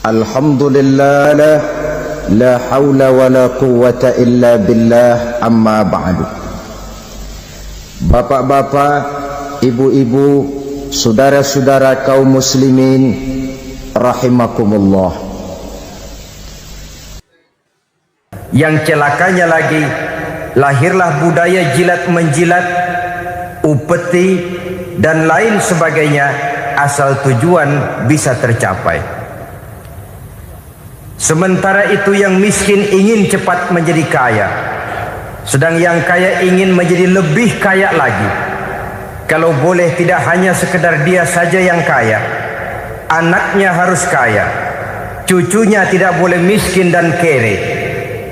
Alhamdulillah, la haula wa la quwwata illa billah, amma ba'du. Bapak-bapak, ibu-ibu, saudara-saudara kaum muslimin rahimakumullah. Yang celakanya lagi, lahirlah budaya jilat menjilat, upeti dan lain sebagainya asal tujuan bisa tercapai. Sementara itu yang miskin ingin cepat menjadi kaya, sedang yang kaya ingin menjadi lebih kaya lagi. Kalau boleh tidak hanya sekedar dia saja yang kaya, anaknya harus kaya, cucunya tidak boleh miskin dan kere,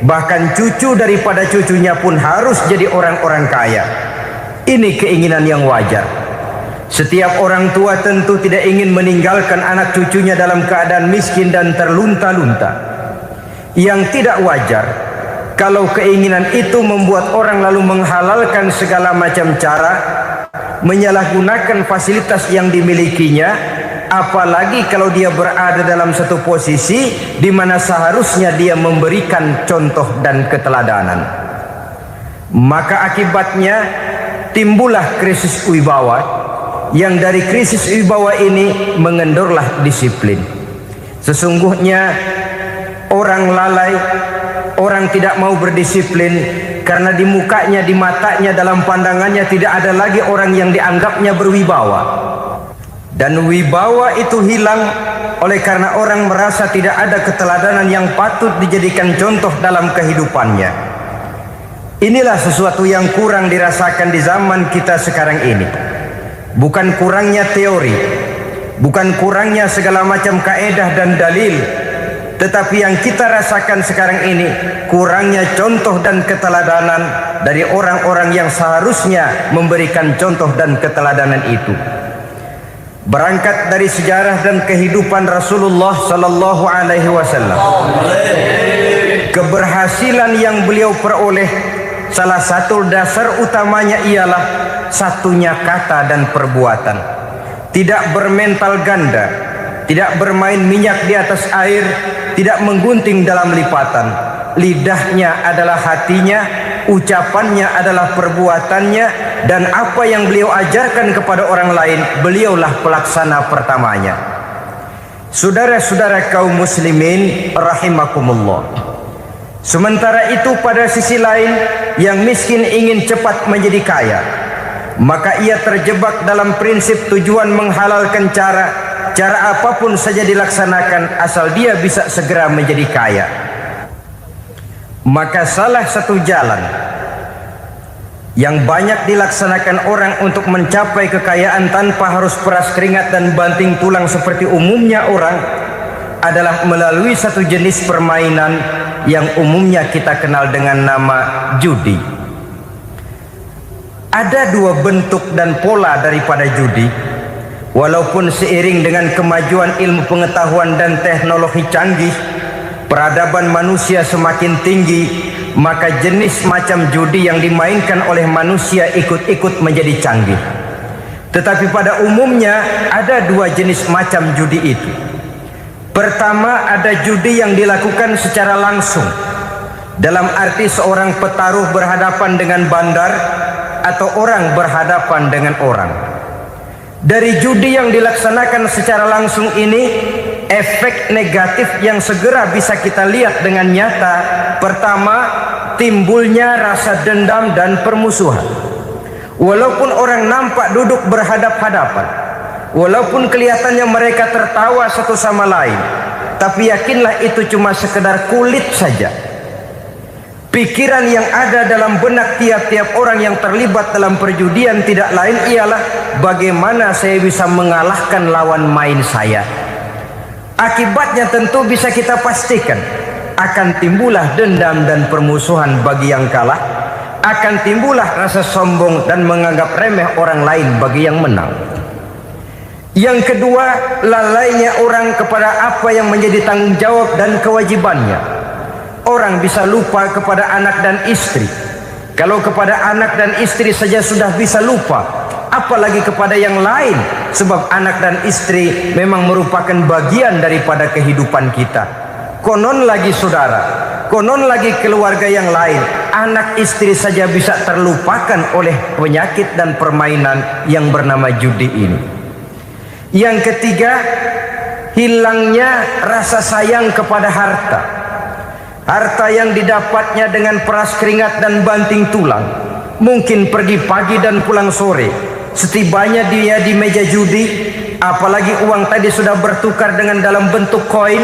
bahkan cucu daripada cucunya pun harus jadi orang-orang kaya. Ini keinginan yang wajar. Setiap orang tua tentu tidak ingin meninggalkan anak cucunya dalam keadaan miskin dan terlunta-lunta. Yang tidak wajar kalau keinginan itu membuat orang lalu menghalalkan segala macam cara, menyalahgunakan fasilitas yang dimilikinya, apalagi kalau dia berada dalam satu posisi di mana seharusnya dia memberikan contoh dan keteladanan. Maka akibatnya timbullah krisis wibawa, yang dari krisis wibawa ini mengendorlah disiplin. Sesungguhnya orang lalai, orang tidak mau berdisiplin karena di mukanya, di matanya, dalam pandangannya tidak ada lagi orang yang dianggapnya berwibawa. Dan wibawa itu hilang oleh karena orang merasa tidak ada keteladanan yang patut dijadikan contoh dalam kehidupannya. Inilah sesuatu yang kurang dirasakan di zaman kita sekarang ini. Bukan kurangnya teori, bukan kurangnya segala macam kaedah dan dalil, tetapi yang kita rasakan sekarang ini kurangnya contoh dan keteladanan dari orang-orang yang seharusnya memberikan contoh dan keteladanan itu. Berangkat dari sejarah dan kehidupan Rasulullah sallallahu alaihi wasallam, keberhasilan yang beliau peroleh, salah satu dasar utamanya ialah satunya kata dan perbuatan. Tidak bermental ganda, tidak bermain minyak di atas air, tidak menggunting dalam lipatan. Lidahnya adalah hatinya, ucapannya adalah perbuatannya, dan apa yang beliau ajarkan kepada orang lain, beliaulah pelaksana pertamanya. Saudara-saudara kaum muslimin rahimakumullah. Sementara itu pada sisi lain, yang miskin ingin cepat menjadi kaya, maka ia terjebak dalam prinsip tujuan menghalalkan cara apapun saja dilaksanakan asal dia bisa segera menjadi kaya. Maka salah satu jalan yang banyak dilaksanakan orang untuk mencapai kekayaan tanpa harus peras keringat dan banting tulang seperti umumnya orang adalah melalui satu jenis permainan yang umumnya kita kenal dengan nama judi. Ada dua bentuk dan pola daripada judi. Walaupun seiring dengan kemajuan ilmu pengetahuan dan teknologi canggih, peradaban manusia semakin tinggi, maka jenis macam judi yang dimainkan oleh manusia ikut-ikut menjadi canggih. Tetapi pada umumnya ada dua jenis macam judi itu. Pertama, ada judi yang dilakukan secara langsung, dalam arti seorang petaruh berhadapan dengan bandar atau orang berhadapan dengan orang. Dari judi yang dilaksanakan secara langsung ini, efek negatif yang segera bisa kita lihat dengan nyata. Pertama, timbulnya rasa dendam dan permusuhan. Walaupun orang nampak duduk berhadap-hadapan, walaupun kelihatannya mereka tertawa satu sama lain, tapi yakinlah itu cuma sekedar kulit saja. Pikiran yang ada dalam benak tiap-tiap orang yang terlibat dalam perjudian tidak lain ialah bagaimana saya bisa mengalahkan lawan main saya. Akibatnya tentu bisa kita pastikan akan timbullah dendam dan permusuhan bagi yang kalah, akan timbullah rasa sombong dan menganggap remeh orang lain bagi yang menang. Yang kedua, lalainya orang kepada apa yang menjadi tanggung jawab dan kewajibannya. Orang bisa lupa kepada anak dan istri. Kalau kepada anak dan istri saja sudah bisa lupa, apalagi kepada yang lain. sebab anak dan istri memang merupakan bagian daripada kehidupan kita. Konon lagi saudara, konon lagi keluarga yang lain, anak istri saja bisa terlupakan oleh penyakit dan permainan yang bernama judi ini. Yang ketiga, hilangnya rasa sayang kepada harta. Harta yang didapatnya dengan peras keringat dan banting tulang. Mungkin pergi pagi dan pulang sore. Setibanya dia di meja judi, apalagi uang tadi sudah bertukar dengan dalam bentuk koin,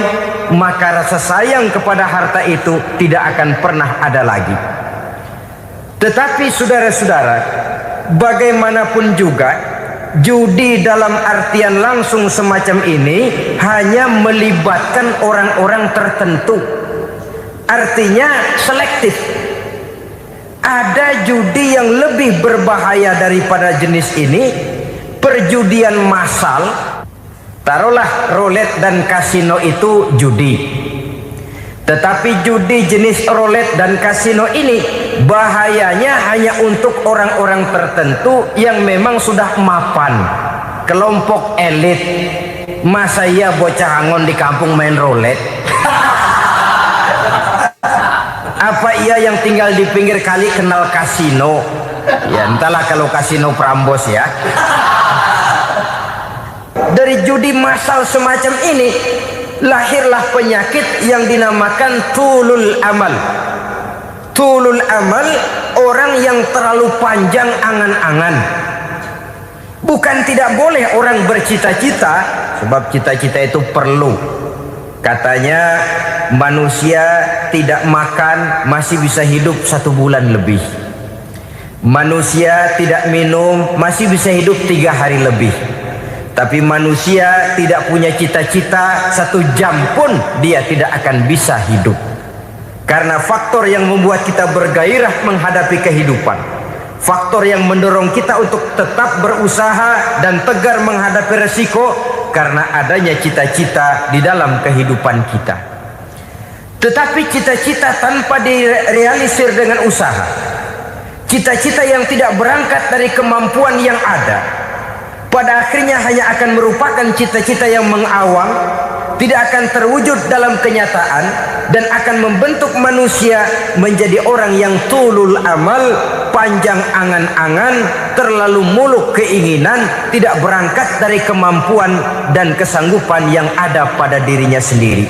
maka rasa sayang kepada harta itu tidak akan pernah ada lagi. Tetapi saudara-saudara, bagaimanapun juga, judi dalam artian langsung semacam ini hanya melibatkan orang-orang tertentu. Artinya selektif. Ada judi yang lebih berbahaya daripada jenis ini, perjudian massal. Taruhlah roulette dan kasino itu judi. Tetapi judi jenis roulette dan kasino ini bahayanya hanya untuk orang-orang tertentu yang memang sudah mapan, kelompok elit. Masa iya bocah angon di kampung main roulette? Apa ia yang tinggal di pinggir kali kenal kasino? Ya entahlah kalau kasino Prambos ya. Dari judi massal semacam ini lahirlah penyakit yang dinamakan tulul amal. Tulul amal, orang yang terlalu panjang angan-angan. Bukan tidak boleh orang bercita-cita, sebab cita-cita itu perlu. Katanya manusia tidak makan masih bisa hidup 1 bulan lebih. Manusia tidak minum masih bisa hidup 3 hari lebih. Tapi manusia tidak punya cita-cita 1 jam pun dia tidak akan bisa hidup. Karena faktor yang membuat kita bergairah menghadapi kehidupan, faktor yang mendorong kita untuk tetap berusaha dan tegar menghadapi resiko, karena adanya cita-cita di dalam kehidupan kita. Tetapi cita-cita tanpa direalisir dengan usaha, cita-cita yang tidak berangkat dari kemampuan yang ada, pada akhirnya hanya akan merupakan cita-cita yang mengawang, tidak akan terwujud dalam kenyataan, dan akan membentuk manusia menjadi orang yang tulul amal, panjang angan-angan, terlalu muluk keinginan, tidak berangkat dari kemampuan dan kesanggupan yang ada pada dirinya sendiri.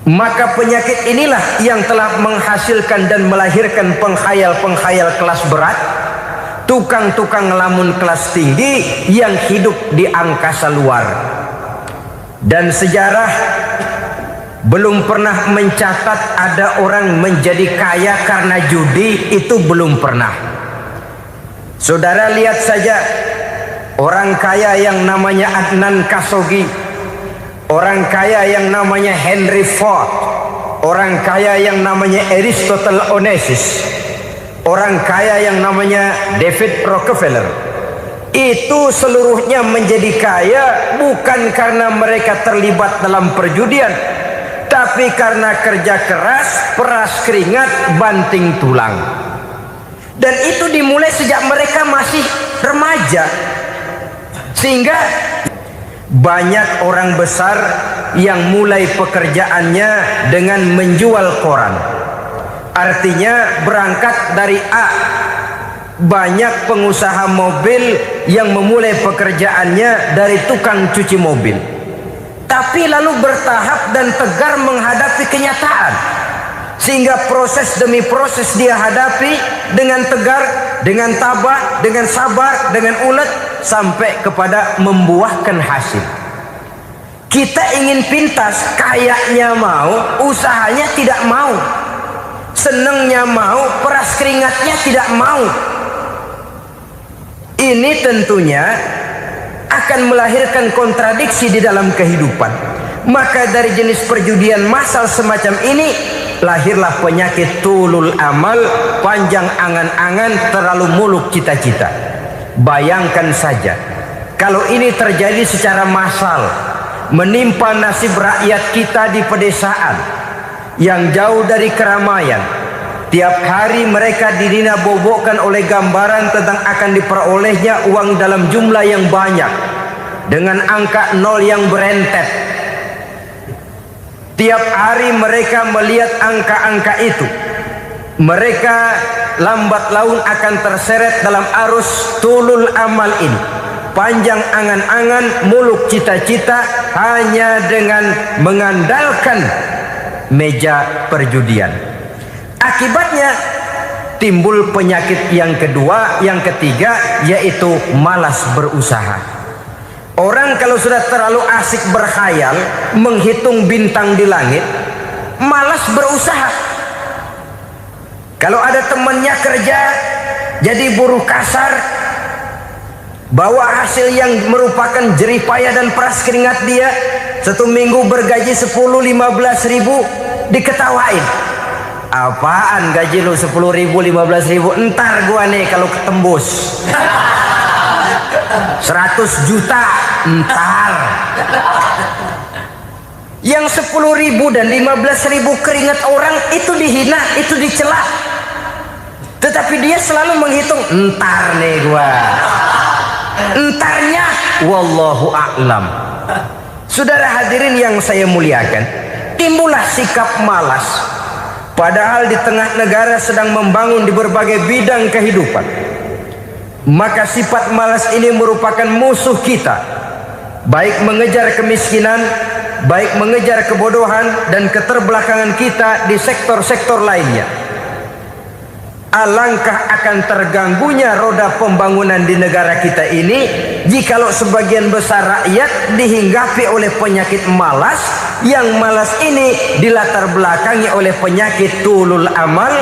Maka penyakit inilah yang telah menghasilkan dan melahirkan penghayal-penghayal kelas berat, tukang-tukang ngelamun kelas tinggi yang hidup di angkasa luar. Dan sejarah belum pernah mencatat ada orang menjadi kaya karena judi, itu belum pernah. Saudara lihat saja orang kaya yang namanya Adnan Khashoggi, orang kaya yang namanya Henry Ford, orang kaya yang namanya Aristotle Onassis, orang kaya yang namanya David Rockefeller. Itu seluruhnya menjadi kaya bukan karena mereka terlibat dalam perjudian, tapi karena kerja keras, peras keringat, banting tulang. Dan itu dimulai sejak mereka masih remaja. Sehingga banyak orang besar yang mulai pekerjaannya dengan menjual koran. Artinya berangkat dari A. Banyak pengusaha mobil yang memulai pekerjaannya dari tukang cuci mobil, tapi lalu bertahap dan tegar menghadapi kenyataan, sehingga proses demi proses dia hadapi dengan tegar, dengan tabah, dengan sabar, dengan ulet, sampai kepada membuahkan hasil. Kita ingin pintas, kayaknya mau, usahanya tidak mau, senengnya mau, peras keringatnya tidak mau. Ini tentunya akan melahirkan kontradiksi di dalam kehidupan. Maka dari jenis perjudian massal semacam ini lahirlah penyakit tulul amal, panjang angan-angan, terlalu muluk cita-cita. Bayangkan saja kalau ini terjadi secara massal, menimpa nasib rakyat kita di pedesaan yang jauh dari keramaian. Tiap hari mereka didina-bobokkan oleh gambaran tentang akan diperolehnya uang dalam jumlah yang banyak, dengan angka 0 yang berentet. Tiap hari mereka melihat angka-angka itu. Mereka lambat laun akan terseret dalam arus tulul amal ini. Panjang angan-angan, muluk cita-cita hanya dengan mengandalkan meja perjudian. Akibatnya timbul penyakit yang kedua, yang ketiga, yaitu malas berusaha. Orang kalau sudah terlalu asik berkhayal, menghitung bintang di langit, malas berusaha. Kalau ada temannya kerja jadi buruh kasar, bawa hasil yang merupakan jerih payah dan peras keringat dia, 1 minggu bergaji 10-15 ribu, diketawain. Apaan gaji lu 10 ribu 15 ribu, entar gua nih kalau ketembus 100 juta entar. Yang 10 ribu dan 15 ribu keringat orang itu dihina, itu dicela, tetapi dia selalu menghitung, entar nih gua, entarnya wallahu a'lam. Saudara hadirin yang saya muliakan, timbullah sikap malas. Padahal di tengah negara sedang membangun di berbagai bidang kehidupan. Maka sifat malas ini merupakan musuh kita, baik mengejar kemiskinan, baik mengejar kebodohan dan keterbelakangan kita di sektor-sektor lainnya. Alangkah akan terganggunya roda pembangunan di negara kita ini jikalau sebagian besar rakyat dihinggapi oleh penyakit malas, yang malas ini dilatar belakangi oleh penyakit tulul amal,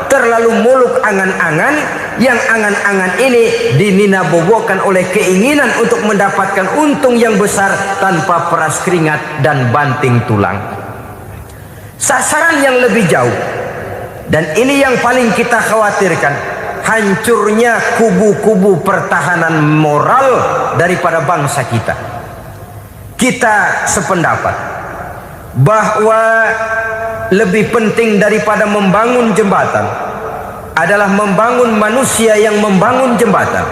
terlalu muluk angan-angan, yang angan-angan ini dininabobokan oleh keinginan untuk mendapatkan untung yang besar tanpa peras keringat dan banting tulang. Sasaran yang lebih jauh, dan ini yang paling kita khawatirkan, hancurnya kubu-kubu pertahanan moral daripada bangsa kita. Kita sependapat bahwa lebih penting daripada membangun jembatan adalah membangun manusia yang membangun jembatan.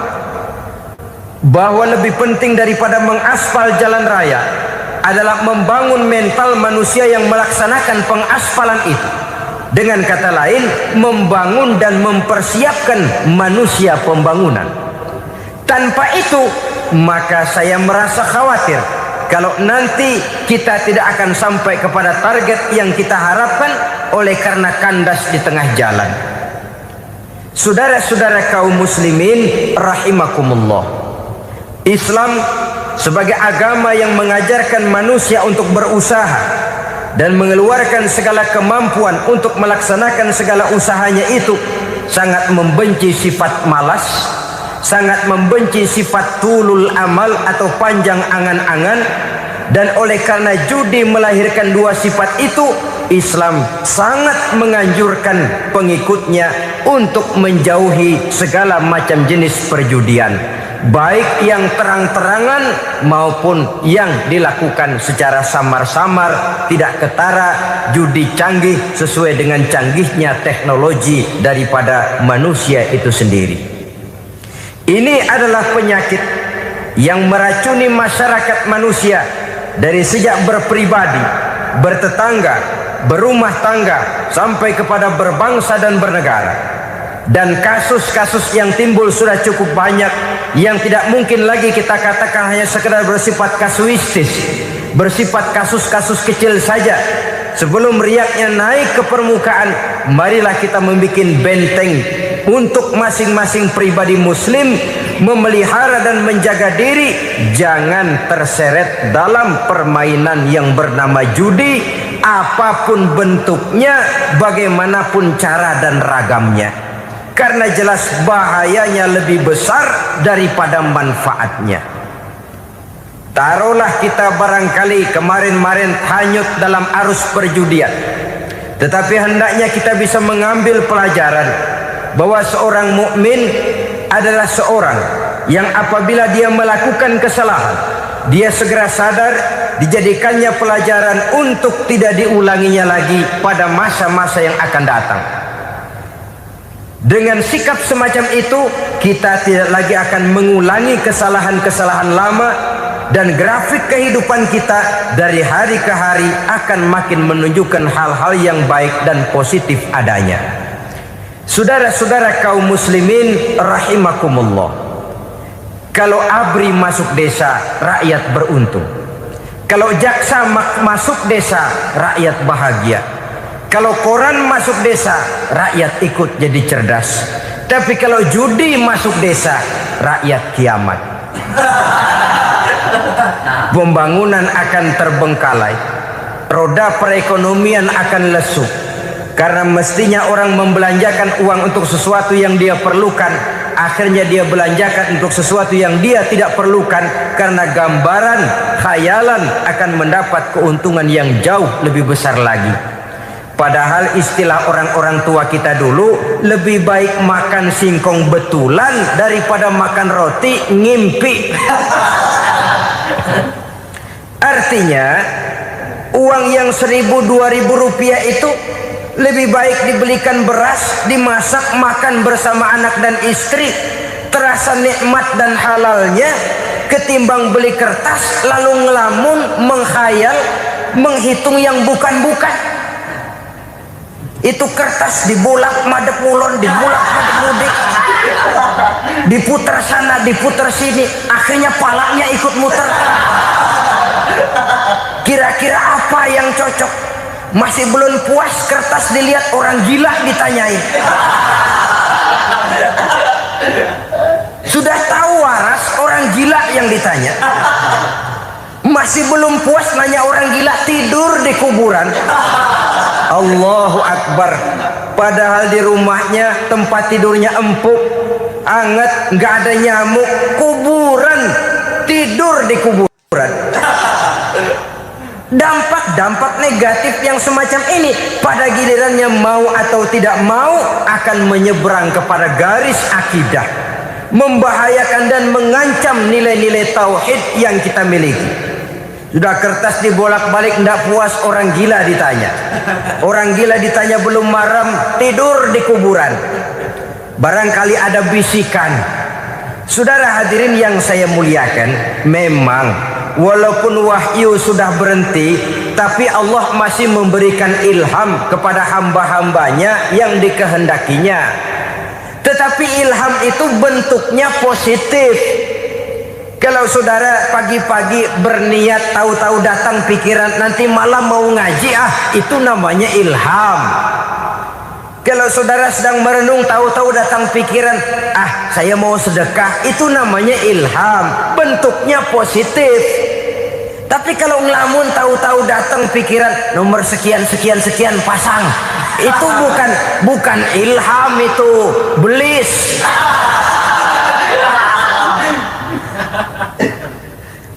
Bahwa lebih penting daripada mengaspal jalan raya adalah membangun mental manusia yang melaksanakan pengaspalan itu. Dengan kata lain, membangun dan mempersiapkan manusia pembangunan. Tanpa itu, maka saya merasa khawatir kalau nanti kita tidak akan sampai kepada target yang kita harapkan oleh karena kandas di tengah jalan. Saudara-saudara kaum muslimin rahimakumullah, Islam sebagai agama yang mengajarkan manusia untuk berusaha dan mengeluarkan segala kemampuan untuk melaksanakan segala usahanya itu, sangat membenci sifat malas, sangat membenci sifat tulul amal atau panjang angan-angan. Dan oleh karena judi melahirkan dua sifat itu, Islam sangat menganjurkan pengikutnya untuk menjauhi segala macam jenis perjudian, baik yang terang-terangan maupun yang dilakukan secara samar-samar, tidak ketara, judi canggih sesuai dengan canggihnya teknologi daripada manusia itu sendiri. Ini adalah penyakit yang meracuni masyarakat manusia dari sejak berpribadi, bertetangga, berumah tangga, sampai kepada berbangsa dan bernegara. Dan kasus-kasus yang timbul sudah cukup banyak, yang tidak mungkin lagi kita katakan hanya sekedar bersifat kasuistis, bersifat kasus-kasus kecil saja. Sebelum riaknya naik ke permukaan, marilah kita membuat benteng untuk masing-masing pribadi muslim memelihara dan menjaga diri jangan terseret dalam permainan yang bernama judi, apapun bentuknya, bagaimanapun cara dan ragamnya. Karena jelas bahayanya lebih besar daripada manfaatnya. Taruhlah kita barangkali kemarin-marin hanyut dalam arus perjudian, tetapi hendaknya kita bisa mengambil pelajaran bahwa seorang mukmin adalah seorang yang apabila dia melakukan kesalahan, dia segera sadar, dijadikannya pelajaran untuk tidak diulanginya lagi pada masa-masa yang akan datang. Dengan sikap semacam itu, kita tidak lagi akan mengulangi kesalahan-kesalahan lama dan grafik kehidupan kita dari hari ke hari akan makin menunjukkan hal-hal yang baik dan positif adanya. Saudara-saudara kaum muslimin rahimakumullah, kalau ABRI masuk desa, rakyat beruntung. Kalau jaksa masuk desa, rakyat bahagia. Kalau koran masuk desa, rakyat ikut jadi cerdas. Tapi kalau judi masuk desa, rakyat kiamat. Pembangunan akan terbengkalai, roda perekonomian akan lesu. Karena mestinya orang membelanjakan uang untuk sesuatu yang dia perlukan, akhirnya dia belanjakan untuk sesuatu yang dia tidak perlukan, karena gambaran khayalan akan mendapat keuntungan yang jauh lebih besar lagi. Padahal istilah orang-orang tua kita dulu, lebih baik makan singkong betulan daripada makan roti ngimpi. Artinya uang yang 1.000-2.000 rupiah itu lebih baik dibelikan beras, dimasak, makan bersama anak dan istri, terasa nikmat dan halalnya, ketimbang beli kertas lalu ngelamun, menghayal, menghitung yang bukan-bukan. Itu kertas dibolak madep ulon, dibolak madep mudik, diputar sana, diputar sini, akhirnya palanya ikut muter. Kira-kira apa yang cocok? Masih belum puas kertas dilihat, orang gila ditanyain. Sudah tahu waras, orang gila yang ditanya. Masih belum puas nanya orang gila, tidur di kuburan. Allahu Akbar. Padahal di rumahnya tempat tidurnya empuk, anget, nggak ada nyamuk. Kuburan, tidur di kuburan. Dampak-dampak negatif yang semacam ini pada gilirannya mau atau tidak mau akan menyeberang kepada garis akidah, membahayakan dan mengancam nilai-nilai tauhid yang kita miliki. Sudah kertas dibolak-balik, tidak puas, orang gila ditanya. Orang gila ditanya belum maram, tidur di kuburan. Barangkali ada bisikan. Saudara hadirin yang saya muliakan, memang walaupun wahyu sudah berhenti, tapi Allah masih memberikan ilham kepada hamba-hambanya yang dikehendakinya. Tetapi ilham itu bentuknya positif. Kalau saudara pagi-pagi berniat, tahu-tahu datang pikiran nanti malam mau ngaji, itu namanya ilham. Kalau saudara sedang merenung, tahu-tahu datang pikiran, saya mau sedekah, itu namanya ilham, bentuknya positif. Tapi kalau ngelamun, tahu-tahu datang pikiran nomor sekian sekian sekian pasang, itu bukan ilham, itu belis.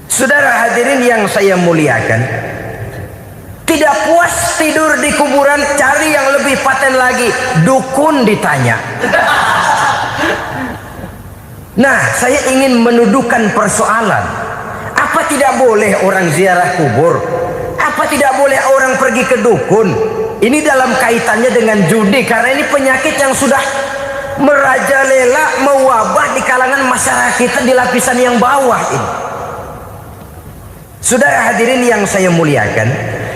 Saudara hadirin yang saya muliakan, tidak puas tidur di kuburan, cari yang lebih paten lagi, dukun ditanya. Nah, saya ingin menuduhkan persoalan. Apa tidak boleh orang ziarah kubur? Apa tidak boleh orang pergi ke dukun? Ini dalam kaitannya dengan judi, karena ini penyakit yang sudah merajalela, mewabah di kalangan masyarakat kita di lapisan yang bawah ini. Saudara hadirin yang saya muliakan,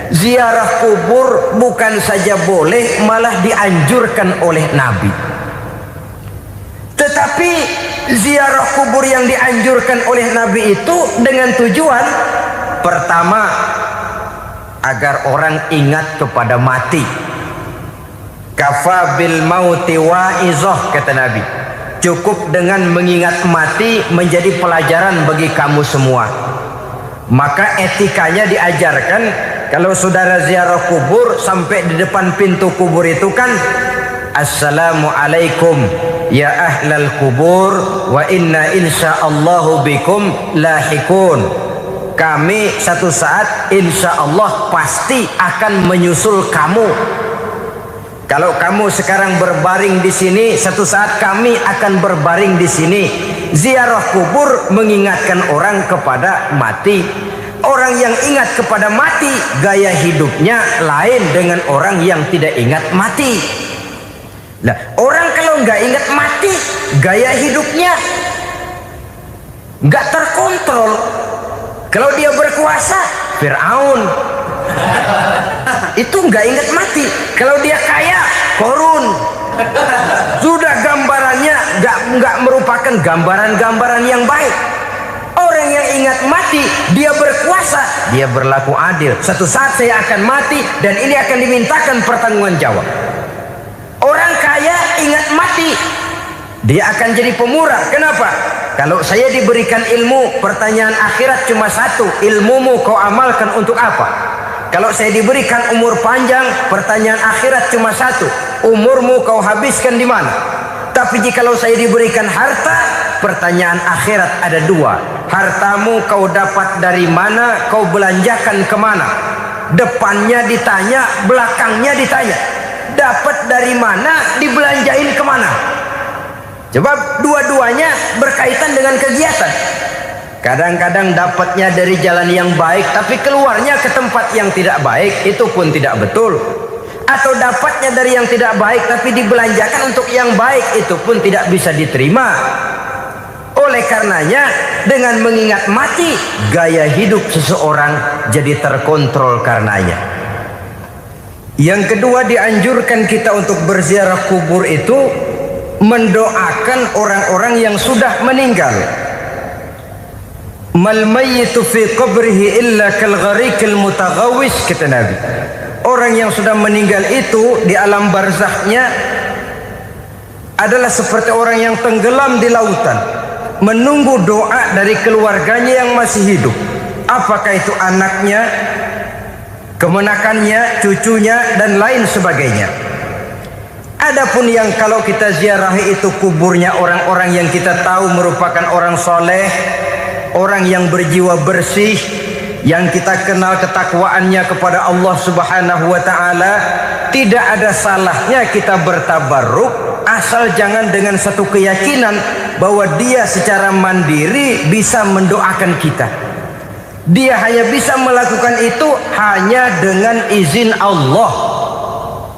ziarah kubur bukan saja boleh, malah dianjurkan oleh Nabi. Tetapi ziarah kubur yang dianjurkan oleh Nabi itu dengan tujuan pertama, agar orang ingat kepada mati. Kafa bil mauti wa'izah, kata Nabi. Cukup dengan mengingat mati menjadi pelajaran bagi kamu semua. Maka etikanya diajarkan, kalau saudara ziarah kubur, sampai di depan pintu kubur itu kan, Assalamualaikum ya ahlal kubur wa inna insyaallahu bikum lahikun. Kami satu saat insya Allah pasti akan menyusul kamu. Kalau kamu sekarang berbaring di sini, satu saat kami akan berbaring di sini. Ziarah kubur mengingatkan orang kepada mati. Orang yang ingat kepada mati, gaya hidupnya lain dengan orang yang tidak ingat mati. Nah, orang kalau nggak ingat mati, gaya hidupnya nggak terkontrol. Kalau dia berkuasa, Fir'aun. Itu nggak ingat mati. Kalau dia kaya, Korun. Sudah gambarannya nggak merupakan gambaran-gambaran yang baik. Orang yang ingat mati, dia berkuasa, dia berlaku adil. Satu saat saya akan mati dan ini akan dimintakan pertanggungan jawab. Orang kaya ingat mati, dia akan jadi pemurah. Kenapa? Kalau saya diberikan ilmu, pertanyaan akhirat cuma satu, ilmumu kau amalkan untuk apa? Kalau saya diberikan umur panjang, pertanyaan akhirat cuma satu, umurmu kau habiskan di mana? Tapi jikalau saya diberikan harta, pertanyaan akhirat ada dua, hartamu kau dapat dari mana, kau belanjakan kemana? Depannya ditanya, belakangnya ditanya, dapat dari mana, dibelanjain kemana? Sebab dua-duanya berkaitan dengan kegiatan. Kadang-kadang dapatnya dari jalan yang baik, tapi keluarnya ke tempat yang tidak baik, itu pun tidak betul. Atau dapatnya dari yang tidak baik, tapi dibelanjakan untuk yang baik, itu pun tidak bisa diterima. Oleh karenanya, dengan mengingat mati, gaya hidup seseorang jadi terkontrol karenanya. Yang kedua, dianjurkan kita untuk berziarah kubur itu mendoakan orang-orang yang sudah meninggal. Mal mayyitu fi qabrihi illa kal gharikil mutaghawis, kata Nabi. Orang yang sudah meninggal itu di alam barzakhnya adalah seperti orang yang tenggelam di lautan, menunggu doa dari keluarganya yang masih hidup. Apakah itu anaknya, kemenakannya, cucunya, dan lain sebagainya. Adapun yang kalau kita ziarahi itu kuburnya orang-orang yang kita tahu merupakan orang soleh, orang yang berjiwa bersih, yang kita kenal ketakwaannya kepada Allah Subhanahu wa ta'ala, tidak ada salahnya kita bertabarruk, asal jangan dengan satu keyakinan bahwa dia secara mandiri bisa mendoakan kita. Dia hanya bisa melakukan itu hanya dengan izin Allah.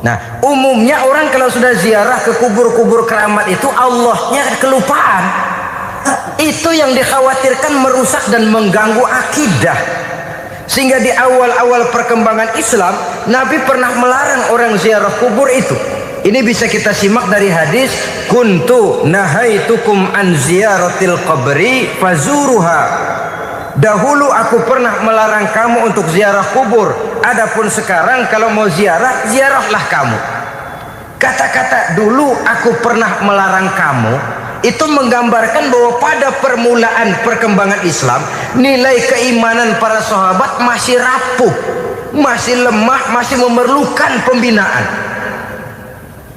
Nah, umumnya orang kalau sudah ziarah ke kubur-kubur keramat itu, Allahnya kelupaan. Itu yang dikhawatirkan merusak dan mengganggu akidah. Sehingga di awal-awal perkembangan Islam, Nabi pernah melarang orang ziarah kubur itu. Ini bisa kita simak dari hadis, kuntu nahaitukum an ziyaratil qabri fazuruha. Dahulu aku pernah melarang kamu untuk ziarah kubur, adapun sekarang kalau mau ziarah, ziarahlah kamu. Kata-kata dulu aku pernah melarang kamu itu menggambarkan bahwa pada permulaan perkembangan Islam, nilai keimanan para sahabat masih rapuh, masih lemah, masih memerlukan pembinaan.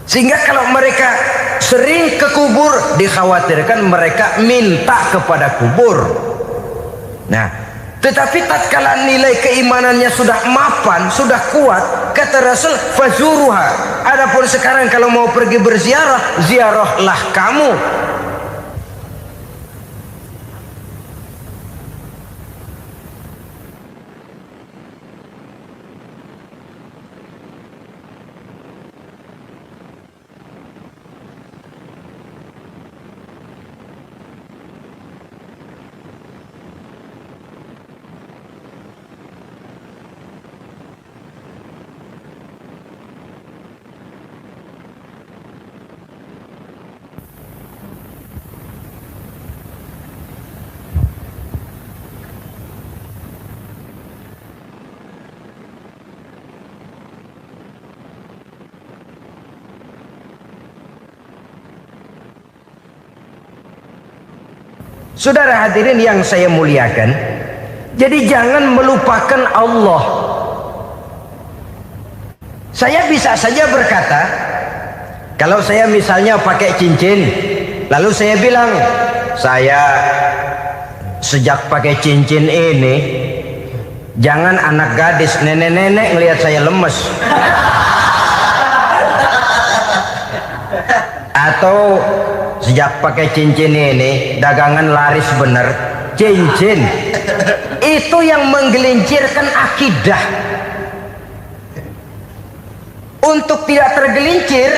Sehingga kalau mereka sering ke kubur, dikhawatirkan mereka minta kepada kubur. Nah, tetapi tatkala nilai keimanannya sudah mapan, sudah kuat, kata Rasul, fazuruha. Adapun sekarang kalau mau pergi berziarah, ziarahlah kamu. Saudara hadirin yang saya muliakan, jadi jangan melupakan Allah. Saya bisa saja berkata, kalau saya misalnya pakai cincin, lalu saya bilang, saya sejak pakai cincin ini, jangan anak gadis, nenek-nenek ngelihat saya lemes. Atau sejak pakai cincin ini dagangan laris bener. Cincin itu yang menggelincirkan akidah. Untuk tidak tergelincir,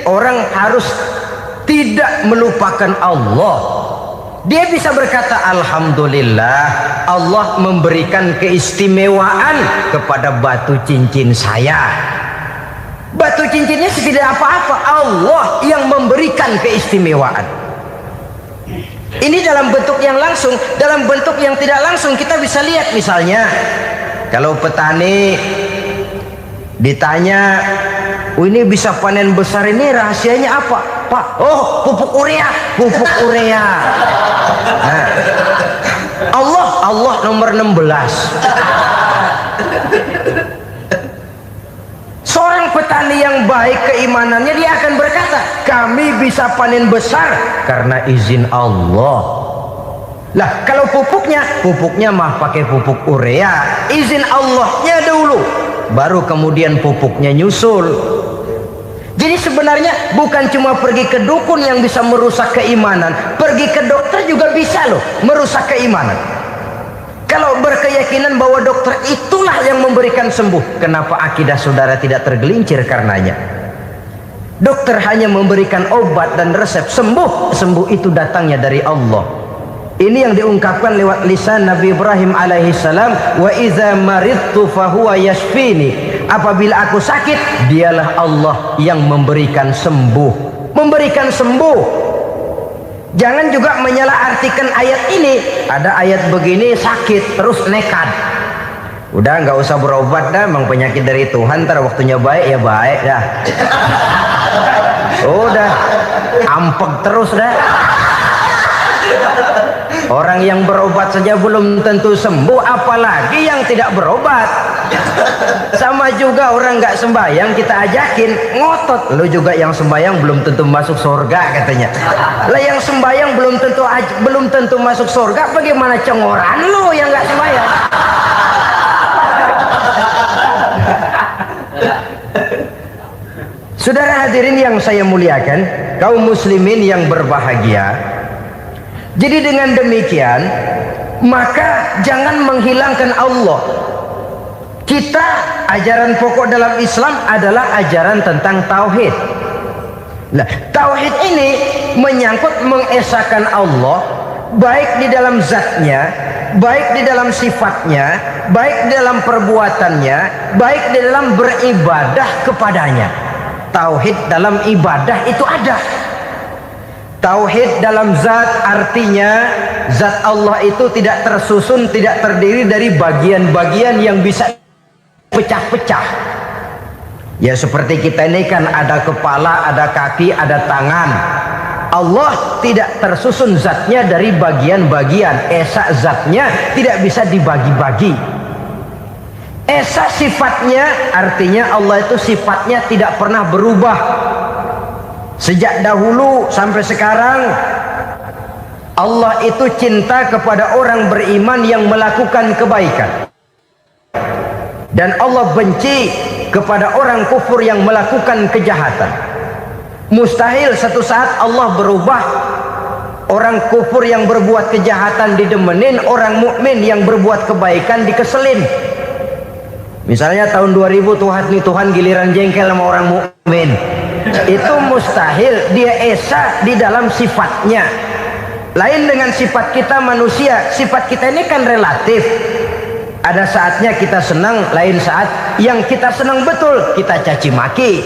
orang harus tidak melupakan Allah. Dia bisa berkata, alhamdulillah Allah memberikan keistimewaan kepada batu cincin saya. Batu cincinnya tidak apa-apa, Allah yang memberikan keistimewaan. Ini dalam bentuk yang langsung. Dalam bentuk yang tidak langsung kita bisa lihat, misalnya kalau petani ditanya, ini bisa panen besar ini rahasianya apa Pak? Oh, pupuk urea. Pupuk urea. Nah, Allah nomor 16. Seorang petani yang baik keimanannya, dia akan berkata, kami bisa panen besar karena izin Allah. Lah, kalau pupuknya mah pakai pupuk urea, izin Allahnya dulu, baru kemudian pupuknya nyusul. Jadi sebenarnya bukan cuma pergi ke dukun yang bisa merusak keimanan, pergi ke dokter juga bisa loh merusak keimanan. Kalau berkeyakinan bahwa dokter itulah yang memberikan sembuh, kenapa akidah saudara tidak tergelincir karenanya? Dokter hanya memberikan obat dan resep, sembuh itu datangnya dari Allah. Ini yang diungkapkan lewat lisan Nabi Ibrahim alaihissalam, wa iza maridtu fahuwa yashfini. Apabila aku sakit, dialah Allah yang memberikan sembuh. Memberikan sembuh. Jangan juga menyalahartikan ayat ini. Ada ayat begini sakit terus nekat. Udah nggak usah berobat dah, memang penyakit dari Tuhan. Ntar waktunya baik ya baik dah. Udah ampek terus dah. Orang yang berobat saja belum tentu sembuh, apalagi yang tidak berobat. Sama juga orang nggak sembahyang kita ajakin ngotot, lu juga yang sembahyang belum tentu masuk surga katanya. Lah yang sembahyang belum tentu masuk surga, bagaimana cengoran lu yang nggak sembahyang? Saudara hadirin yang saya muliakan, kaum muslimin yang berbahagia. Jadi dengan demikian, maka jangan menghilangkan Allah. Kita, ajaran pokok dalam Islam adalah ajaran tentang tauhid. Nah, tauhid ini menyangkut mengesahkan Allah, baik di dalam zatnya, baik di dalam sifatnya, baik di dalam perbuatannya, baik di dalam beribadah kepadanya. Tauhid dalam ibadah itu ada. Tauhid dalam zat artinya zat Allah itu tidak tersusun, tidak terdiri dari bagian-bagian yang bisa pecah-pecah. Ya seperti kita ini kan ada kepala, ada kaki, ada tangan. Allah tidak tersusun zatnya dari bagian-bagian. Esa zatnya tidak bisa dibagi-bagi. Esa sifatnya artinya Allah itu sifatnya tidak pernah berubah. Sejak dahulu sampai sekarang Allah itu cinta kepada orang beriman yang melakukan kebaikan, dan Allah benci kepada orang kufur yang melakukan kejahatan. Mustahil satu saat Allah berubah. Orang kufur yang berbuat kejahatan didemenin, orang mukmin yang berbuat kebaikan dikeselin. Misalnya tahun 2000 Tuhan giliran jengkel sama orang mukmin. Itu mustahil. Dia esa di dalam sifatnya. Lain dengan sifat kita manusia. Sifat kita ini kan relatif. Ada saatnya kita senang, lain saat yang kita senang betul kita caci maki.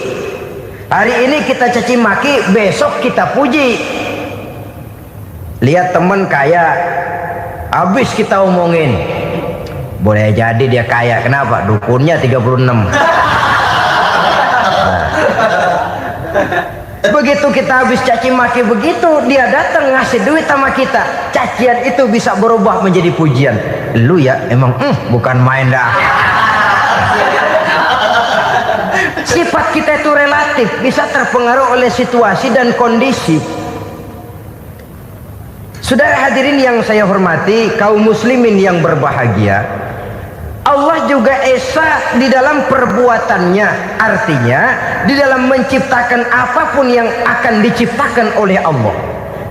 Hari ini kita caci maki, besok kita puji. Lihat teman kaya, habis kita omongin, boleh jadi dia kaya. Kenapa? Dukunnya 36. Begitu kita habis caci maki begitu, dia datang ngasih duit sama kita. Cacian itu bisa berubah menjadi pujian. Lu ya emang bukan main dah. Sifat kita itu relatif, bisa terpengaruh oleh situasi dan kondisi. Saudara hadirin yang saya hormati, kaum muslimin yang berbahagia, Allah juga esa di dalam perbuatannya. Artinya di dalam menciptakan apapun yang akan diciptakan oleh Allah,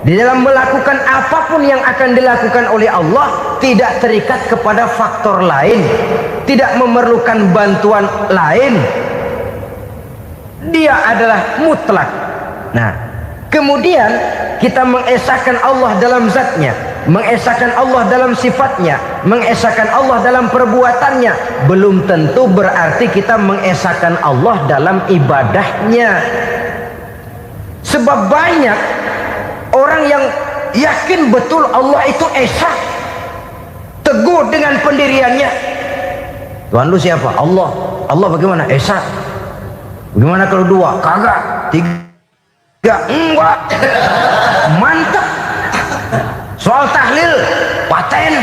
di dalam melakukan apapun yang akan dilakukan oleh Allah, tidak terikat kepada faktor lain, tidak memerlukan bantuan lain. Dia adalah mutlak. Nah, Kemudian kita mengesahkan Allah dalam zatnya, mengesahkan Allah dalam sifatnya, mengesahkan Allah dalam perbuatannya, belum tentu berarti kita mengesahkan Allah dalam ibadahnya. Sebab banyak orang yang yakin betul Allah itu esa, teguh dengan pendiriannya. Tuhan lu siapa? Allah. Allah bagaimana? Esa. Bagaimana kalau dua? Kagak. Tiga? Enggak. Mantap. Soal tahlil paten.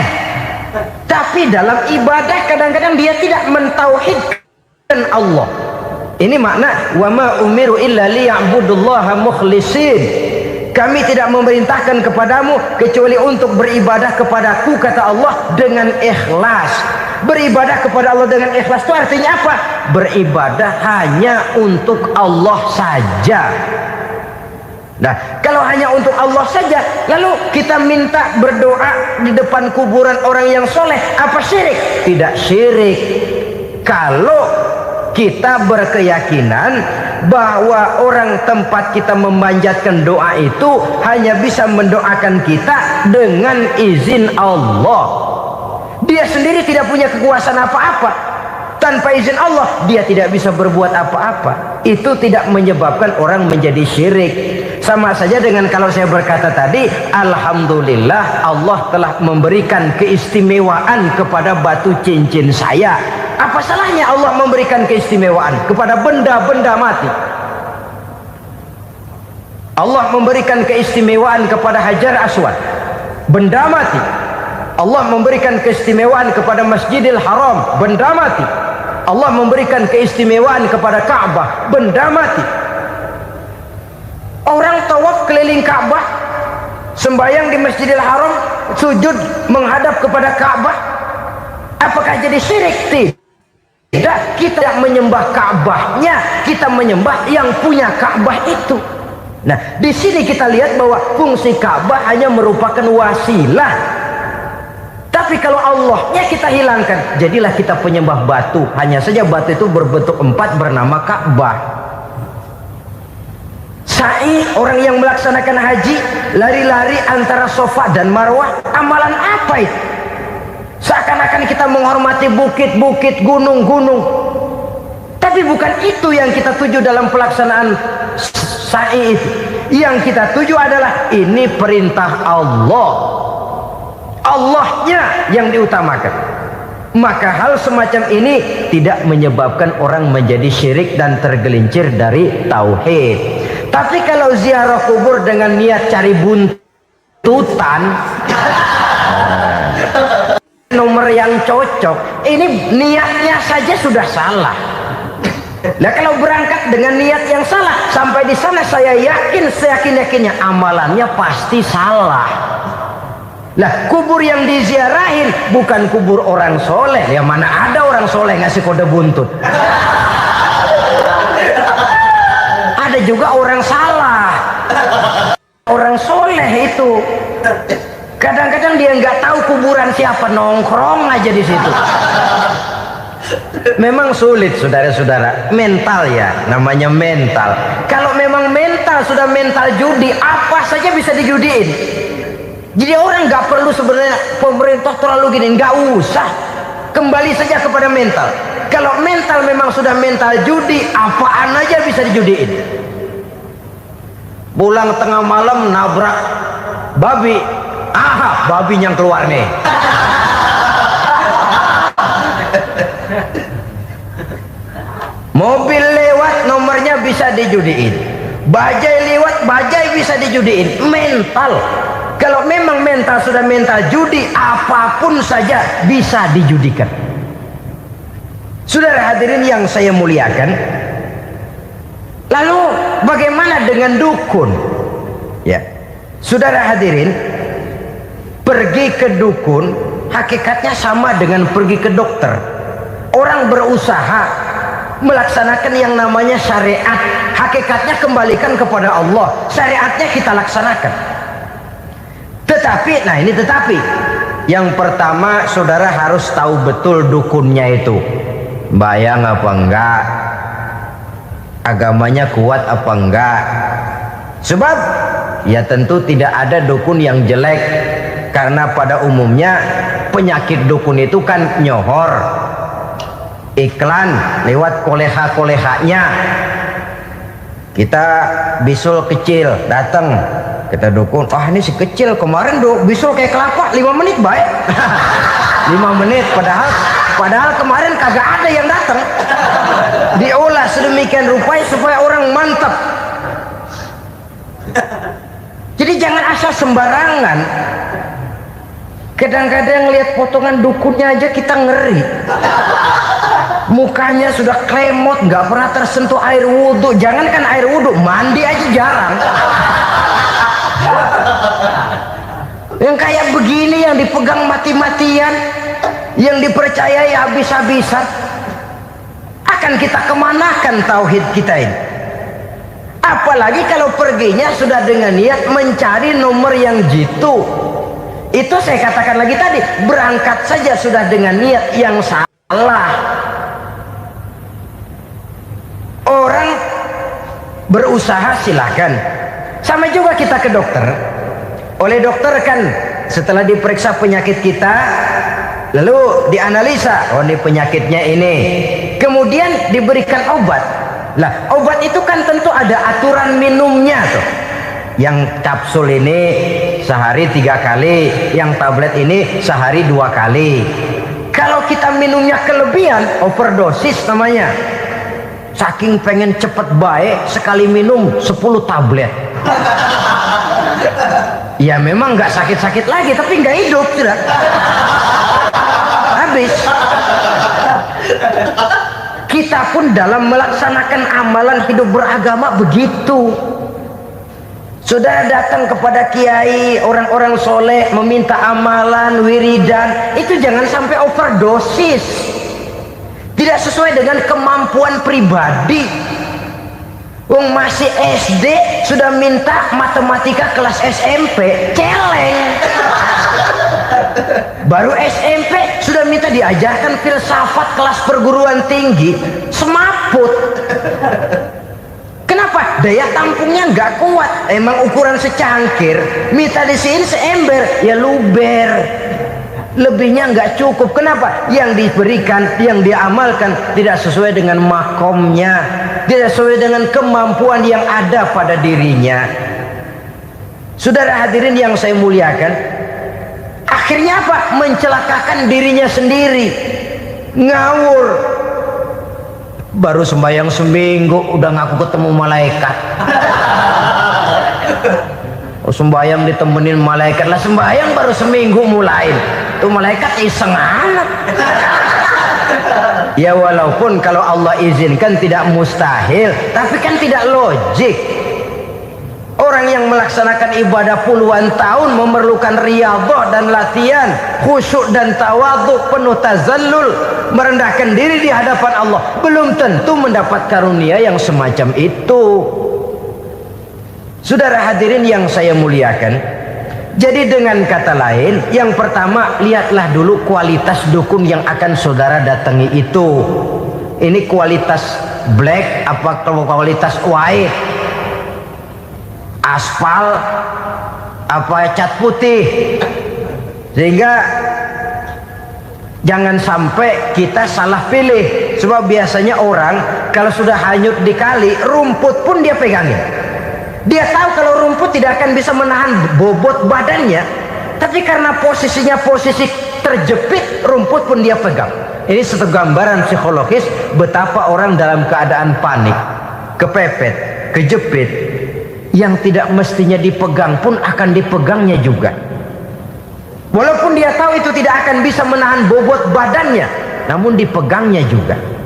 Tapi dalam ibadah kadang-kadang dia tidak mentauhidkan Allah. Ini makna wa ma umiru illa liya'budullaha mukhlisin. Kami tidak memerintahkan kepadamu kecuali untuk beribadah kepadaku, kata Allah, dengan ikhlas. Beribadah kepada Allah dengan ikhlas itu artinya apa? Beribadah hanya untuk Allah saja. Nah, kalau hanya untuk Allah saja, lalu kita minta berdoa di depan kuburan orang yang soleh, apa syirik? Tidak syirik. Kalau kita berkeyakinan bahwa orang tempat kita memanjatkan doa itu hanya bisa mendoakan kita dengan izin Allah. Dia sendiri tidak punya kekuasaan apa-apa. Tanpa izin Allah dia tidak bisa berbuat apa-apa. Itu tidak menyebabkan orang menjadi syirik. Sama saja dengan kalau saya berkata tadi, alhamdulillah Allah telah memberikan keistimewaan kepada batu cincin saya. Apa salahnya Allah memberikan keistimewaan kepada benda-benda mati? Allah memberikan keistimewaan kepada Hajar Aswad, benda mati. Allah memberikan keistimewaan kepada Masjidil Haram, benda mati. Allah memberikan keistimewaan kepada Ka'bah, benda mati. Orang tawaf keliling Ka'bah, sembahyang di Masjidil Haram, sujud menghadap kepada Ka'bah, apakah jadi syirik? Tidak, kita tidak menyembah Ka'bahnya, kita menyembah yang punya Ka'bah itu. Nah, di sini kita lihat bahwa fungsi Ka'bah hanya merupakan wasilah. Tapi kalau Allahnya kita hilangkan, jadilah kita penyembah batu. Hanya saja batu itu berbentuk 4 bernama Ka'bah. Sa'i, orang yang melaksanakan haji, lari-lari antara Safa dan Marwah, amalan apa itu? Seakan-akan kita menghormati bukit-bukit, gunung-gunung. Tapi bukan itu yang kita tuju dalam pelaksanaan sa'i itu. Yang kita tuju adalah ini perintah Allah. Allahnya yang diutamakan. Maka hal semacam ini tidak menyebabkan orang menjadi syirik dan tergelincir dari tauhid. Tapi kalau ziarah kubur dengan niat cari buntutan, nomor yang cocok, ini niatnya saja sudah salah. Nah, kalau berangkat dengan niat yang salah, sampai di sana saya yakin, seyakin-yakinnya amalannya pasti salah. Lah, kubur yang diziarahin bukan kubur orang soleh. Ya mana ada orang soleh ngasih kode buntut. Ada juga orang salah. Orang soleh itu kadang-kadang dia nggak tahu kuburan siapa, nongkrong aja di situ. Memang sulit, saudara-saudara. Mental ya, namanya mental. Kalau memang mental sudah mental judi, apa saja bisa dijudiin. Jadi orang nggak perlu sebenarnya pemerintah terlalu gini, nggak usah. Kembali saja kepada mental. Kalau mental memang sudah mental judi, apaan aja bisa dijudiin. Pulang tengah malam nabrak babi, aha, babi yang keluar nih. Mobil lewat, nomornya bisa dijudiin. Bajai lewat, bajai bisa dijudiin. Mental. Kalau memang mental sudah mental judi, apapun saja bisa dijudikan. Saudara hadirin yang saya muliakan, lalu bagaimana dengan dukun? Ya, saudara hadirin, pergi ke dukun hakikatnya sama dengan pergi ke dokter. Orang berusaha melaksanakan yang namanya syariat, hakikatnya kembalikan kepada Allah. Syariatnya kita laksanakan. Tetapi, nah ini tetapi, yang pertama saudara harus tahu betul dukunnya itu bayang apa enggak, agamanya kuat apa enggak, Sebab ya tentu tidak ada dukun yang jelek, karena pada umumnya penyakit dukun itu kan nyohor, iklan lewat koleha-kolehanya. Kita bisul kecil datang, kita dukun, ini si kecil kemarin bisul kayak kelapa 5 menit baik. 5 menit padahal kemarin kagak ada yang datang. Diolah sedemikian rupa supaya orang mantap. Jadi jangan asal sembarangan. Kadang-kadang lihat potongan dukunnya aja kita ngeri. Mukanya sudah klemot, nggak pernah tersentuh air wudhu. Jangankan air wudhu, mandi aja jarang. Yang kayak begini yang dipegang mati-matian, yang dipercayai habis-habisan, akan kita kemanakan tauhid kita ini? Apalagi kalau perginya sudah dengan niat mencari nomor yang jitu. Itu saya katakan lagi tadi, berangkat saja sudah dengan niat yang salah. Orang berusaha silahkan. Sama juga kita ke dokter. Oleh dokter kan setelah diperiksa penyakit kita, lalu dianalisa, oh ini penyakitnya ini, kemudian diberikan obat. Lah obat itu kan tentu ada aturan minumnya tuh. Yang kapsul ini sehari 3 kali, yang tablet ini sehari 2 kali. Kalau kita minumnya kelebihan, overdosis namanya. Saking pengen cepet baik, sekali minum 10 tablet. Ya memang nggak sakit-sakit lagi, tapi nggak hidup sudah. Habis. Kita pun dalam melaksanakan amalan hidup beragama begitu. Sudah datang kepada kiai, orang-orang soleh, meminta amalan, wiridan, itu jangan sampai overdosis. Tidak sesuai dengan kemampuan pribadi. Wong masih SD sudah minta matematika kelas SMP, celeng. Baru SMP sudah minta diajarkan filsafat kelas perguruan tinggi, semaput. Kenapa? Daya tampungnya nggak kuat. Emang ukuran secangkir, minta disiin seember, ya luber. Lebihnya nggak cukup. Kenapa? Yang diberikan, yang diamalkan tidak sesuai dengan makomnya, tidak sesuai dengan kemampuan yang ada pada dirinya. Saudara hadirin yang saya muliakan, akhirnya apa? Mencelakakan dirinya sendiri, ngawur. Baru sembahyang seminggu udah ngaku ketemu malaikat. Sembahyang ditemenin malaikat lah, sembahyang baru seminggu mulain. Tuh malaikat iseng amat. Ya walaupun kalau Allah izinkan tidak mustahil, tapi kan tidak logik. Orang yang melaksanakan ibadah puluhan tahun memerlukan riyadhah dan latihan, khusyuk dan tawadhu, penuh tazallul, merendahkan diri di hadapan Allah, belum tentu mendapat karunia yang semacam itu. Saudara hadirin yang saya muliakan, jadi dengan kata lain, yang pertama, lihatlah dulu kualitas dukun yang akan saudara datangi itu. Ini kualitas black apa kualitas white, aspal apa cat putih. Sehingga jangan sampai kita salah pilih. Sebab biasanya orang kalau sudah hanyut di kali, rumput pun dia pegangin. Dia tahu kalau rumput tidak akan bisa menahan bobot badannya, tapi karena posisinya posisi terjepit, rumput pun dia pegang. Ini satu gambaran psikologis betapa orang dalam keadaan panik, kepepet, kejepit, yang tidak mestinya dipegang pun akan dipegangnya juga. Walaupun dia tahu itu tidak akan bisa menahan bobot badannya, namun dipegangnya juga.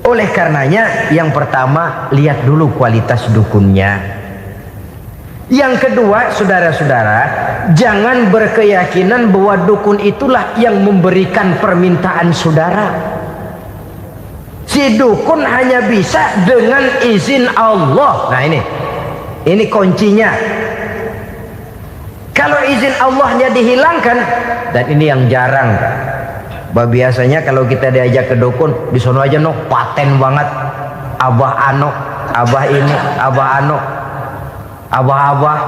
Oleh karenanya, yang pertama, lihat dulu kualitas dukunnya. Yang kedua, saudara-saudara, jangan berkeyakinan bahwa dukun itulah yang memberikan permintaan saudara. Si dukun hanya bisa dengan izin Allah. Nah ini kuncinya. Kalau izin Allahnya dihilangkan, dan ini yang jarang. Biasanya kalau kita diajak ke dukun, di sono aja paten banget, abah ano, abah ini, abah ano. abah-abah.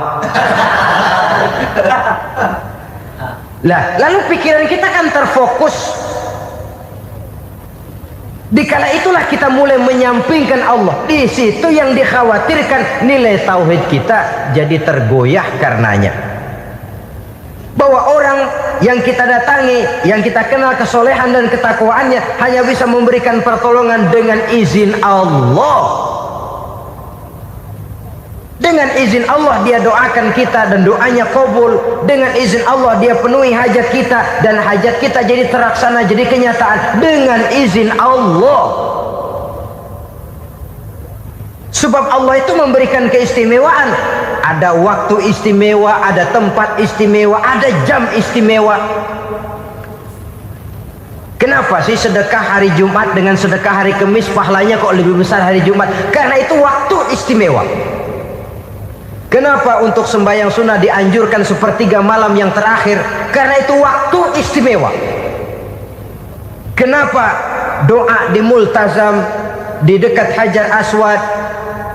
Lah, lalu pikiran kita kan terfokus. Dikala itulah kita mulai menyampingkan Allah. Di situ yang dikhawatirkan nilai tauhid kita jadi tergoyah karenanya. Bahwa orang yang kita datangi, yang kita kenal kesolehan dan ketakwaannya, hanya bisa memberikan pertolongan dengan izin Allah. Dengan izin Allah dia doakan kita dan doanya kabul. Dengan izin Allah dia penuhi hajat kita dan hajat kita jadi terlaksana, jadi kenyataan dengan izin Allah. Sebab Allah itu memberikan keistimewaan. Ada waktu istimewa, ada tempat istimewa, ada jam istimewa. Kenapa sih sedekah hari Jumat dengan sedekah hari Kamis pahalanya kok lebih besar hari Jumat? Karena itu waktu istimewa. Kenapa untuk sembahyang sunnah dianjurkan sepertiga malam yang terakhir? Karena itu waktu istimewa. Kenapa doa di Multazam, di dekat Hajar Aswad,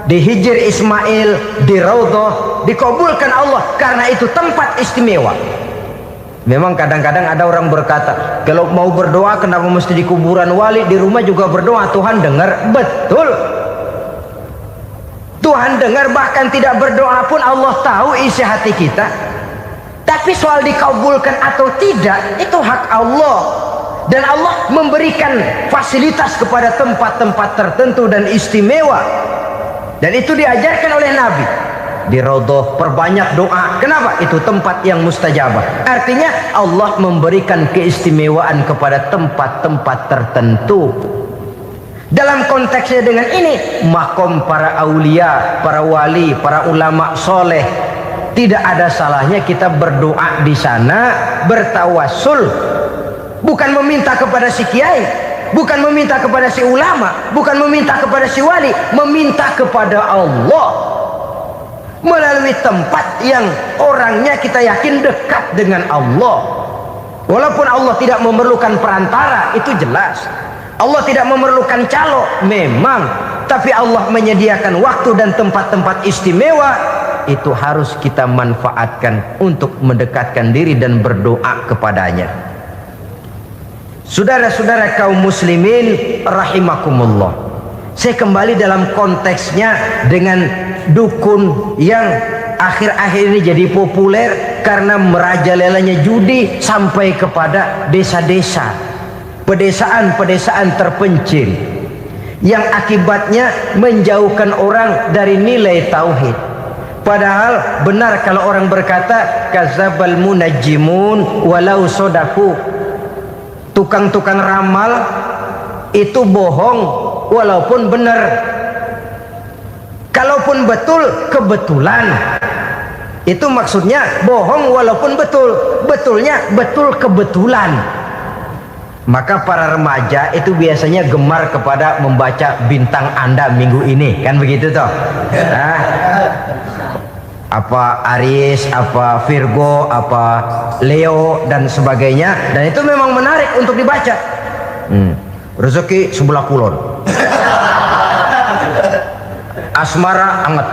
di Hijr Ismail, di Raudhah dikabulkan Allah? Karena itu tempat istimewa. Memang kadang-kadang ada orang berkata, kalau mau berdoa kenapa mesti di kuburan wali? Di rumah juga berdoa, Tuhan dengar. Betul, Tuhan dengar, bahkan tidak berdoa pun Allah tahu isi hati kita. Tapi soal dikabulkan atau tidak, itu hak Allah. Dan Allah memberikan fasilitas kepada tempat-tempat tertentu dan istimewa. Dan itu diajarkan oleh Nabi. Di Raudhah perbanyak doa. Kenapa? Itu tempat yang mustajabah. Artinya Allah memberikan keistimewaan kepada tempat-tempat tertentu. Dalam konteksnya dengan ini, makom para aulia, para wali, para ulama soleh, tidak ada salahnya kita berdoa di sana, bertawassul, bukan meminta kepada si kiai, bukan meminta kepada si ulama, bukan meminta kepada si wali, meminta kepada Allah melalui tempat yang orangnya kita yakin dekat dengan Allah. Walaupun Allah tidak memerlukan perantara, itu jelas. Allah tidak memerlukan calo, memang, tapi Allah menyediakan waktu dan tempat-tempat istimewa. Itu harus kita manfaatkan untuk mendekatkan diri dan berdoa kepadanya. Saudara-saudara kaum muslimin rahimakumullah, saya kembali dalam konteksnya dengan dukun yang akhir-akhir ini jadi populer karena merajalelanya judi sampai kepada desa-desa, pedesaan-pedesaan terpencil, yang akibatnya menjauhkan orang dari nilai tauhid. Padahal benar kalau orang berkata kadzabal munajjimun walau sodaku, tukang-tukang ramal itu bohong walaupun benar. Kalaupun betul, kebetulan. Itu maksudnya bohong walaupun betul, betulnya betul kebetulan. Maka para remaja itu biasanya gemar kepada membaca bintang Anda minggu ini, kan begitu toh? Nah, apa Aries, apa Virgo, apa Leo dan sebagainya, dan itu memang menarik untuk dibaca. Rezeki sebelah kulon, asmara anget.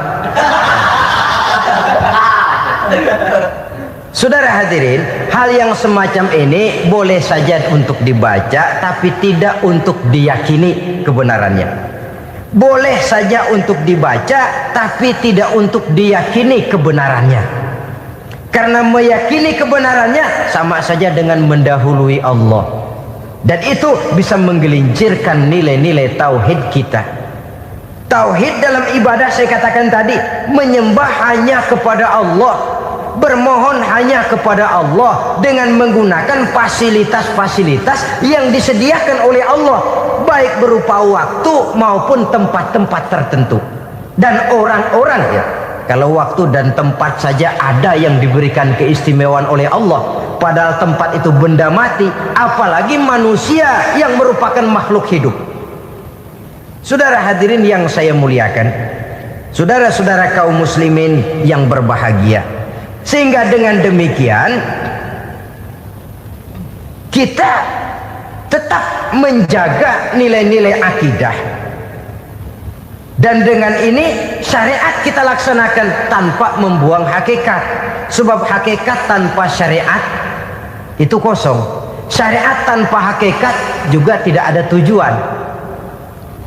Saudara hadirin, hal yang semacam ini boleh saja untuk dibaca, tapi tidak untuk diyakini kebenarannya. Boleh saja untuk dibaca, tapi tidak untuk diyakini kebenarannya. Karena meyakini kebenarannya sama saja dengan mendahului Allah. Dan itu bisa menggelincirkan nilai-nilai tauhid kita. Tauhid dalam ibadah saya katakan tadi, menyembah hanya kepada Allah, bermohon hanya kepada Allah dengan menggunakan fasilitas-fasilitas yang disediakan oleh Allah, baik berupa waktu maupun tempat-tempat tertentu dan orang-orang. Ya, kalau waktu dan tempat saja ada yang diberikan keistimewaan oleh Allah, padahal tempat itu benda mati, apalagi manusia yang merupakan makhluk hidup. Saudara hadirin yang saya muliakan, saudara-saudara kaum muslimin yang berbahagia, sehingga dengan demikian kita tetap menjaga nilai-nilai akidah. Dan dengan ini syariat kita laksanakan tanpa membuang hakikat. Sebab hakikat tanpa syariat itu kosong. Syariat tanpa hakikat juga tidak ada tujuan.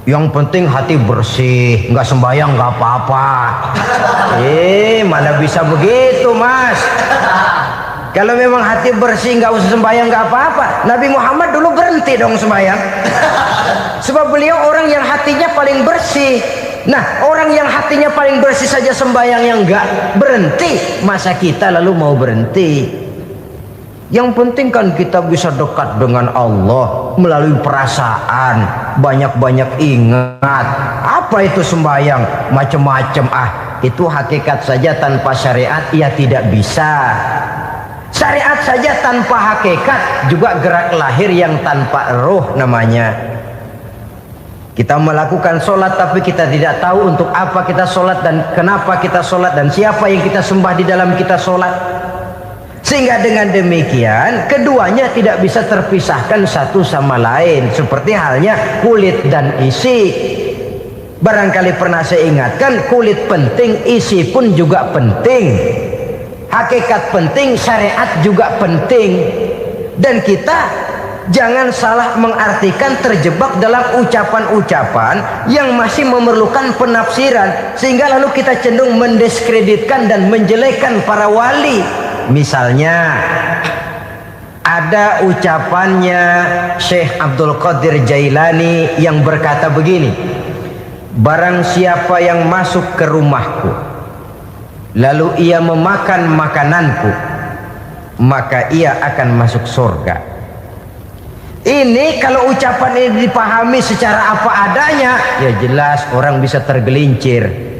Yang penting hati bersih, nggak sembahyang nggak apa-apa. Mana bisa begitu, Mas? Kalau memang hati bersih nggak usah sembahyang nggak apa-apa. Nabi Muhammad dulu berhenti dong sembahyang. Sebab beliau orang yang hatinya paling bersih. Nah, orang yang hatinya paling bersih saja sembahyang yang nggak berhenti, masa kita lalu mau berhenti? Yang penting kan kita bisa dekat dengan Allah melalui perasaan, banyak-banyak ingat. Apa itu sembahyang? Macam-macam. Itu hakikat saja tanpa syariat ya tidak bisa. Syariat saja tanpa hakikat juga gerak lahir yang tanpa roh namanya. Kita melakukan sholat tapi kita tidak tahu untuk apa kita sholat dan kenapa kita sholat dan siapa yang kita sembah di dalam kita sholat. Sehingga dengan demikian keduanya tidak bisa terpisahkan satu sama lain. Seperti halnya kulit dan isi. Barangkali pernah saya ingatkan, kulit penting, isi pun juga penting. Hakikat penting, syariat juga penting. Dan kita jangan salah mengartikan terjebak dalam ucapan-ucapan yang masih memerlukan penafsiran. Sehingga lalu kita cenderung mendiskreditkan dan menjelekkan para wali. Misalnya ada ucapannya Syekh Abdul Qadir Jailani yang berkata begini, barang siapa yang masuk ke rumahku lalu ia memakan makananku maka ia akan masuk surga. Ini kalau ucapan ini dipahami secara apa adanya ya jelas orang bisa tergelincir.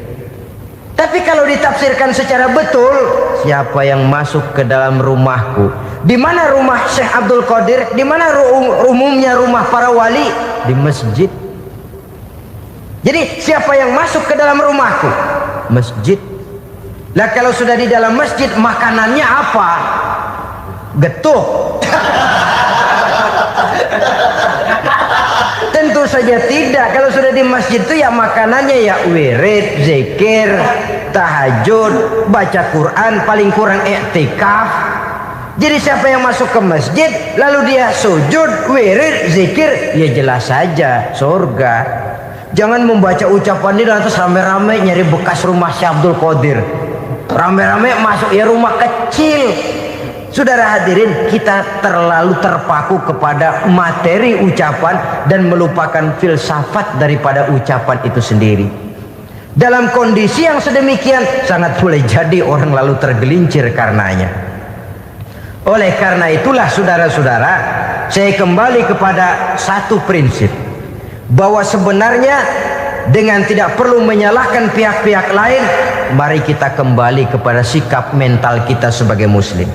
Tapi kalau ditafsirkan secara betul, siapa yang masuk ke dalam rumahku? Di mana rumah Syekh Abdul Qadir? Di mana umumnya rumah para wali? Di masjid. Jadi siapa yang masuk ke dalam rumahku? Masjid. Lah kalau sudah di dalam masjid, makanannya apa? Getuk. Tentu saja tidak. Kalau sudah di masjid itu ya makanannya ya wirid, zikir, tahajud, baca Quran, paling kurang i'tikaf. Jadi siapa yang masuk ke masjid lalu dia sujud, wirid, zikir, ya jelas saja surga. Jangan membaca ucapan ini lantas rame-rame nyari bekas rumah Syekh Abdul Qadir. Rame-rame masuk ya rumah kecil. Saudara hadirin, kita terlalu terpaku kepada materi ucapan dan melupakan filsafat daripada ucapan itu sendiri. Dalam kondisi yang sedemikian sangat boleh jadi orang lalu tergelincir karenanya. Oleh karena itulah saudara-saudara, saya kembali kepada satu prinsip, bahwa sebenarnya dengan tidak perlu menyalahkan pihak-pihak lain, mari kita kembali kepada sikap mental kita sebagai muslim.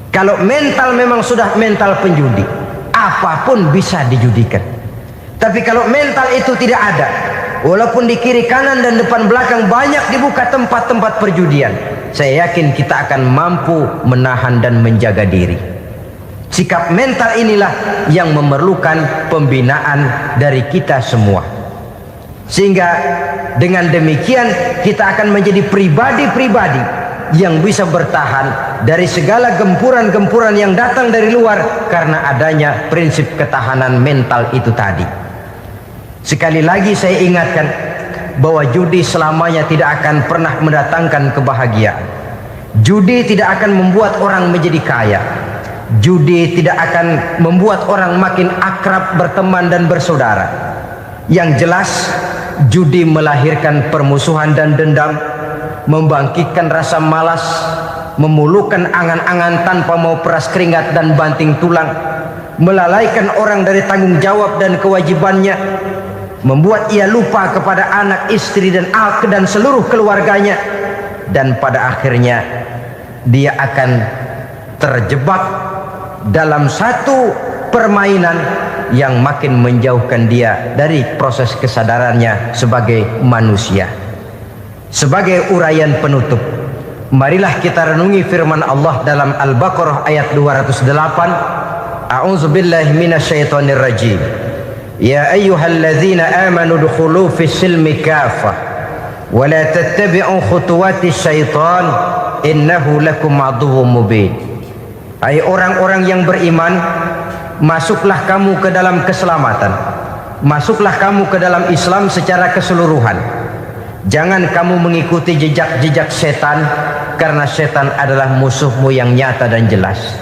Kalau mental memang sudah mental penjudi, apapun bisa dijudikan. Tapi kalau mental itu tidak ada, walaupun di kiri kanan dan depan belakang banyak dibuka tempat-tempat perjudian, saya yakin kita akan mampu menahan dan menjaga diri. Sikap mental inilah yang memerlukan pembinaan dari kita semua. Sehingga dengan demikian kita akan menjadi pribadi-pribadi yang bisa bertahan dari segala gempuran-gempuran yang datang dari luar karena adanya prinsip ketahanan mental itu tadi. Sekali lagi saya ingatkan bahwa judi selamanya tidak akan pernah mendatangkan kebahagiaan. Judi tidak akan membuat orang menjadi kaya. Judi tidak akan membuat orang makin akrab berteman dan bersaudara. Yang jelas judi melahirkan permusuhan dan dendam, membangkitkan rasa malas, memulukan angan-angan tanpa mau peras keringat dan banting tulang, melalaikan orang dari tanggung jawab dan kewajibannya, membuat ia lupa kepada anak, istri dan seluruh keluarganya, dan pada akhirnya dia akan terjebak dalam satu permainan yang makin menjauhkan dia dari proses kesadarannya sebagai manusia. Sebagai uraian penutup, marilah kita renungi firman Allah dalam Al-Baqarah ayat 208. A'udzubillahi minasyaitonir rajim. Ya ayyuhalladzina amanu dukhulu fis silmi kafah Wala tattabi'u khutuwati syaitan innahu lakum aduwwum mubin. Hai orang-orang yang beriman, masuklah kamu ke dalam keselamatan. Masuklah kamu ke dalam Islam secara keseluruhan. Jangan kamu mengikuti jejak-jejak setan, karena setan adalah musuhmu yang nyata dan jelas.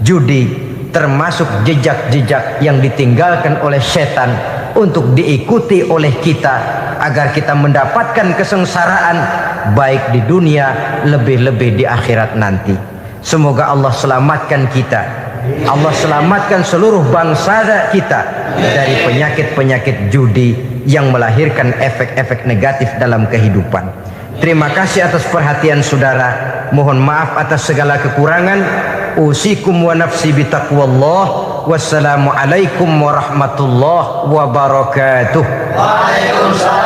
Judi termasuk jejak-jejak yang ditinggalkan oleh setan untuk diikuti oleh kita, agar kita mendapatkan kesengsaraan baik di dunia, lebih-lebih di akhirat nanti. Semoga Allah selamatkan kita, Allah selamatkan seluruh bangsa kita dari penyakit-penyakit judi yang melahirkan efek-efek negatif dalam kehidupan. Terima kasih atas perhatian saudara. Mohon maaf atas segala kekurangan. Usikum wa nafsi bitaqwallah. Wassalamualaikum warahmatullahi wabarakatuh. Waalaikumsalam.